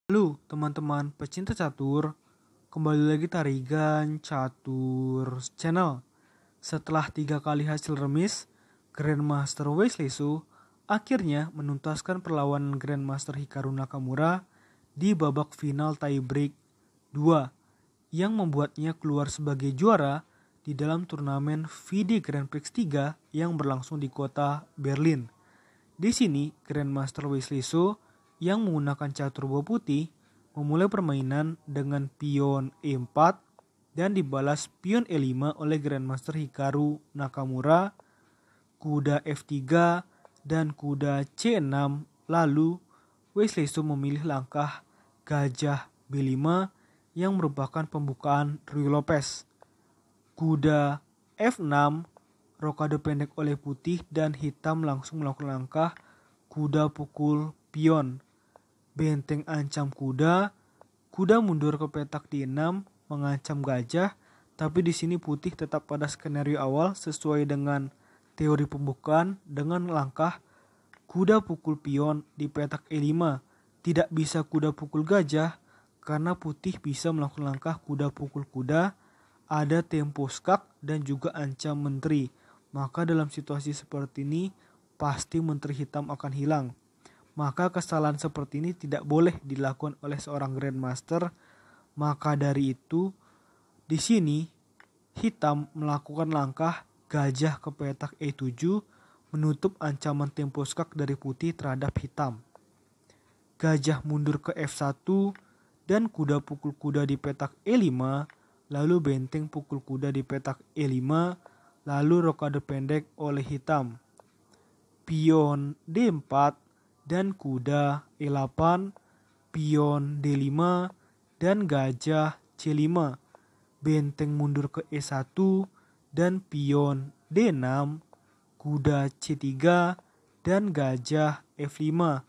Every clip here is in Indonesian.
Halo teman-teman pecinta catur, kembali lagi Tarigan Catur Channel. Setelah 3 kali hasil remis, Grandmaster Wesley Su akhirnya menuntaskan perlawanan Grandmaster Hikaru Nakamura di babak final tiebreak 2 yang membuatnya keluar sebagai juara di dalam turnamen FIDE Grand Prix 3 yang berlangsung di kota Berlin. Di sini, Grandmaster Wesley Su yang menggunakan catur bola putih memulai permainan dengan pion E4 dan dibalas pion E5 oleh Grandmaster Hikaru Nakamura, kuda F3 dan kuda C6. Lalu Wesley Su memilih langkah gajah B5 yang merupakan pembukaan Ruy Lopez. Kuda F6, rokade pendek oleh putih dan hitam langsung melakukan langkah kuda pukul pion. Benteng ancam kuda mundur ke petak D6 mengancam gajah, tapi di sini putih tetap pada skenario awal sesuai dengan teori pembukaan dengan langkah kuda pukul pion di petak E5. Tidak bisa kuda pukul gajah karena putih bisa melakukan langkah kuda pukul kuda, ada tempo skak dan juga ancam menteri. Maka dalam situasi seperti ini pasti menteri hitam akan hilang. Maka kesalahan seperti ini tidak boleh dilakukan oleh seorang Grandmaster. Maka dari itu di sini hitam melakukan langkah gajah ke petak E7 menutup ancaman tempo skak dari putih terhadap hitam. Gajah mundur ke F1 dan kuda pukul kuda di petak E5, lalu benteng pukul kuda di petak E5, lalu rokade pendek oleh hitam. Pion D4 dan kuda E8, pion D5 dan gajah C5. Benteng mundur ke E1 dan pion D6, kuda C3 dan gajah F5.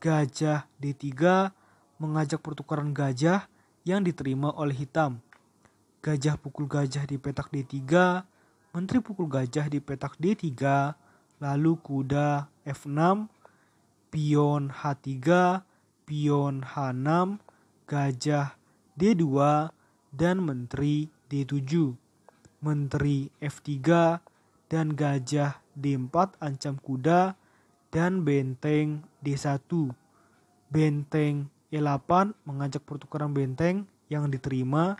Gajah D3 mengajak pertukaran gajah yang diterima oleh hitam. Gajah pukul gajah di petak D3, menteri pukul gajah di petak D3, lalu kuda F6, pion H3, pion H6, gajah D2, dan menteri D7. Menteri F3 dan gajah D4 ancam kuda dan benteng D1. Benteng E8 mengajak pertukaran benteng yang diterima.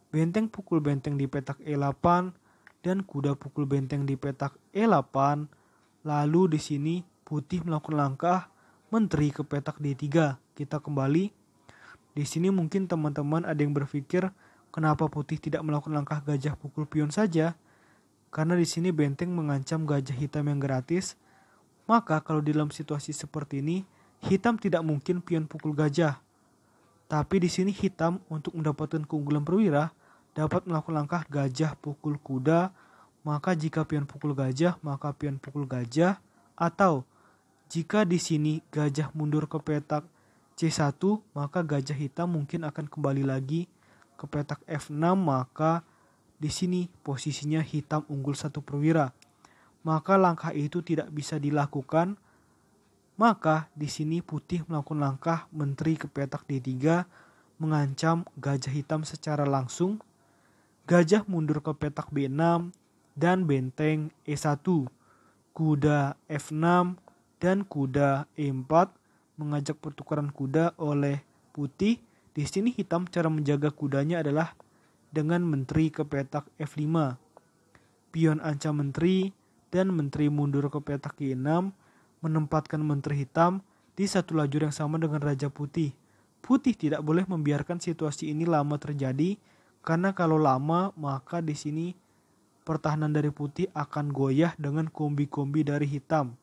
Benteng pukul benteng di petak E8 dan kuda pukul benteng di petak E8. Lalu di sini putih melakukan langkah menteri ke petak D3. Kita kembali. Di sini mungkin teman-teman ada yang berpikir kenapa putih tidak melakukan langkah gajah pukul pion saja? Karena di sini benteng mengancam gajah hitam yang gratis. Maka kalau dalam situasi seperti ini, hitam tidak mungkin pion pukul gajah. Tapi di sini hitam untuk mendapatkan keunggulan perwira dapat melakukan langkah gajah pukul kuda. Maka jika pion pukul gajah, maka pion pukul gajah. Atau jika di sini gajah mundur ke petak C1, maka gajah hitam mungkin akan kembali lagi ke petak F6. Maka di sini posisinya hitam unggul 1 perwira. Maka langkah itu tidak bisa dilakukan. Maka di sini putih melakukan langkah menteri ke petak D3 mengancam gajah hitam secara langsung. Gajah mundur ke petak B6 dan benteng E1. Kuda F6 dan kuda E4 mengajak pertukaran kuda oleh putih. Di sini hitam cara menjaga kudanya adalah dengan menteri ke petak F5. Pion ancam menteri dan menteri mundur ke petak G6 menempatkan menteri hitam di satu lajur yang sama dengan raja putih. Putih tidak boleh membiarkan situasi ini lama terjadi karena kalau lama maka di sini pertahanan dari putih akan goyah dengan kombi-kombi dari hitam.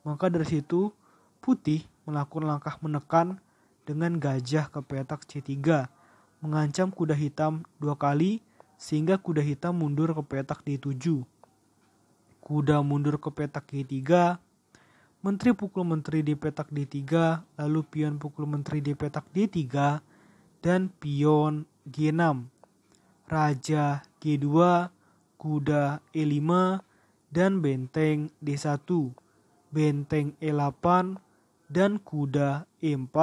Maka dari situ putih melakukan langkah menekan dengan gajah ke petak C3 mengancam kuda hitam 2 kali sehingga kuda hitam mundur ke petak D7. Kuda mundur ke petak G3, menteri pukul menteri di petak D3, lalu pion pukul menteri di petak D3, dan pion G6. Raja G2, kuda E5, dan benteng D1. Benteng E8 dan kuda E4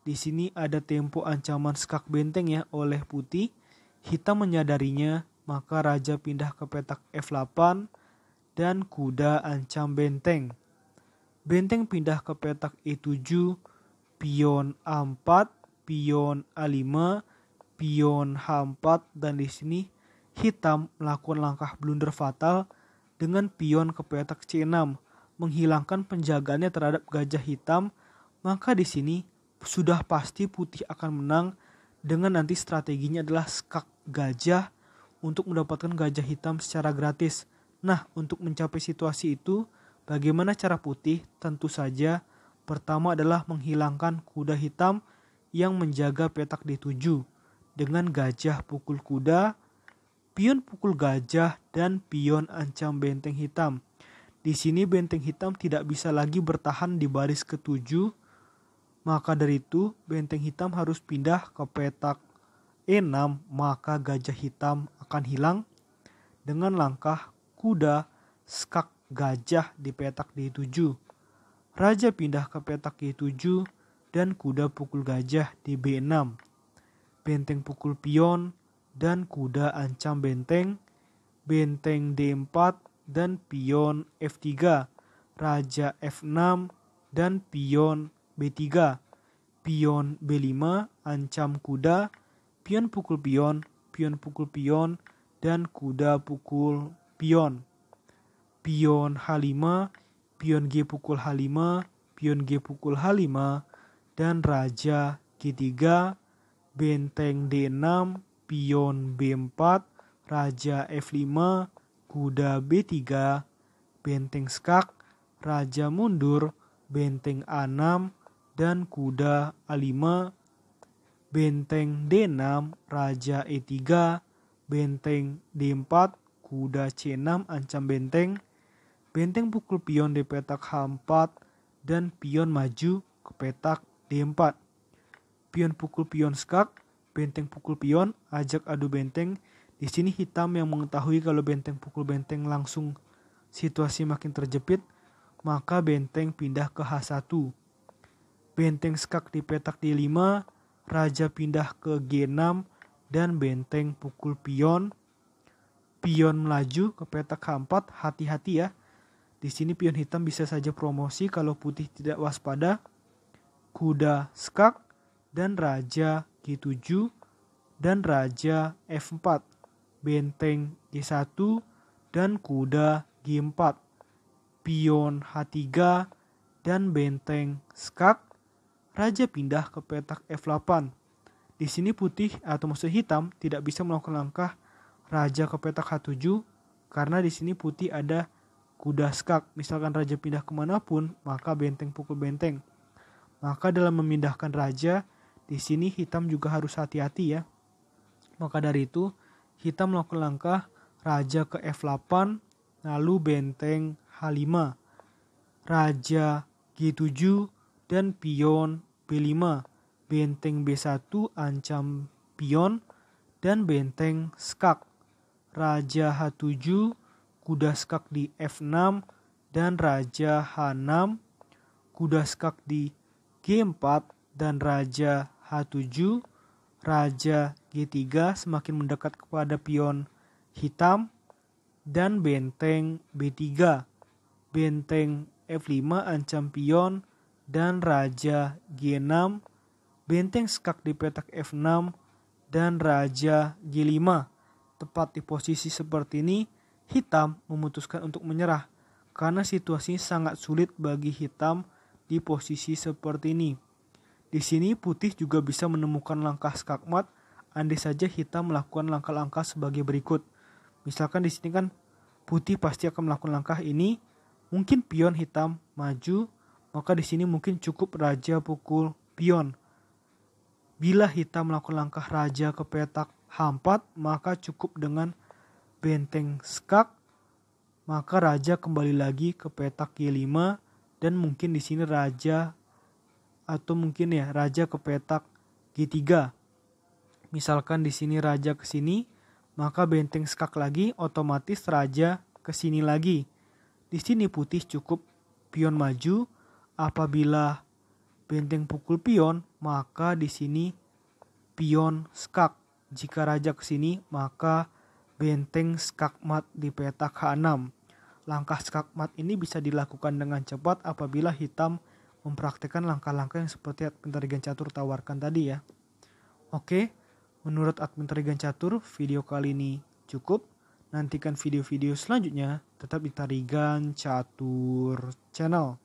Di sini ada tempo ancaman skak benteng ya oleh putih. Hitam menyadarinya, maka raja pindah ke petak F8 dan kuda ancam benteng. Benteng pindah ke petak E7, pion A4, pion A5, pion H4, dan di sini hitam melakukan langkah blunder fatal dengan pion ke petak C6, menghilangkan penjagaannya terhadap gajah hitam. Maka di sini sudah pasti putih akan menang dengan nanti strateginya adalah skak gajah untuk mendapatkan gajah hitam secara gratis. Nah, untuk mencapai situasi itu, bagaimana cara putih? Tentu saja pertama adalah menghilangkan kuda hitam yang menjaga petak D7 dengan gajah pukul kuda, pion pukul gajah, dan pion ancam benteng hitam. Di sini benteng hitam tidak bisa lagi bertahan di baris ke-7. Maka dari itu benteng hitam harus pindah ke petak E6, maka gajah hitam akan hilang dengan langkah kuda skak gajah di petak D7. Raja pindah ke petak E7 dan kuda pukul gajah di B6. Benteng pukul pion dan kuda ancam benteng. Benteng D4 dan pion F3. Raja F6 dan pion B3, pion B5 ancam kuda, pion pukul pion pukul pion, dan kuda pukul pion. Pion H5, pion G pukul H5, pion G pukul H5, dan raja G3, benteng D6, pion B4, raja F5, kuda B3, benteng skak, raja mundur, benteng A6, dan kuda A5, benteng D6, raja E3, benteng D4, kuda C6 ancam benteng, benteng pukul pion di petak H4, dan pion maju ke petak D4. Pion pukul pion skak, benteng pukul pion, ajak adu benteng. Di sini hitam yang mengetahui kalau benteng pukul benteng langsung situasi makin terjepit, maka benteng pindah ke H1. Benteng skak di petak D5, raja pindah ke G6, dan benteng pukul pion. Pion melaju ke petak H4, hati-hati ya. Di sini pion hitam bisa saja promosi kalau putih tidak waspada. Kuda skak dan raja G7 dan raja F4. Benteng G1 dan kuda G4. Pion H3 dan benteng skak, raja pindah ke petak F8. Di sini putih atau maksud hitam tidak bisa melakukan langkah raja ke petak H7 karena di sini putih ada kuda skak. Misalkan raja pindah kemanapun, maka benteng pukul benteng. Maka dalam memindahkan raja, di sini hitam juga harus hati-hati ya. Maka dari itu, hitam melakukan langkah raja ke F8, lalu benteng H5, raja G7, dan pion B5, benteng B1 ancam pion, dan benteng skak, raja H7, kuda skak di F6, dan raja H6, kuda skak di G4, dan raja H7, raja G3 semakin mendekat kepada pion hitam, dan benteng B3, benteng F5 ancam pion, dan raja G6, benteng skak di petak F6, dan raja G5. Tepat di posisi seperti ini, hitam memutuskan untuk menyerah karena situasinya sangat sulit bagi hitam di posisi seperti ini. Di sini putih juga bisa menemukan langkah skakmat, andai saja hitam melakukan langkah-langkah sebagai berikut. Misalkan di sini kan putih pasti akan melakukan langkah ini, mungkin pion hitam maju, maka di sini mungkin cukup raja pukul pion. Bila hitam melakukan langkah raja ke petak H4, maka cukup dengan benteng skak, maka raja kembali lagi ke petak G5, dan mungkin di sini raja atau mungkin ya raja ke petak G3. Misalkan di sini raja ke sini, maka benteng skak lagi, otomatis raja ke sini lagi. Di sini putih cukup pion maju. Apabila benteng pukul pion, maka di sini pion skak. Jika raja ke sini, maka benteng skakmat di petak H6. Langkah skakmat ini bisa dilakukan dengan cepat apabila hitam mempraktikkan langkah-langkah yang seperti admin Tarigan Catur tawarkan tadi ya. Oke, menurut admin Tarigan Catur, video kali ini cukup. Nantikan video-video selanjutnya tetap di Tarigan Catur Channel.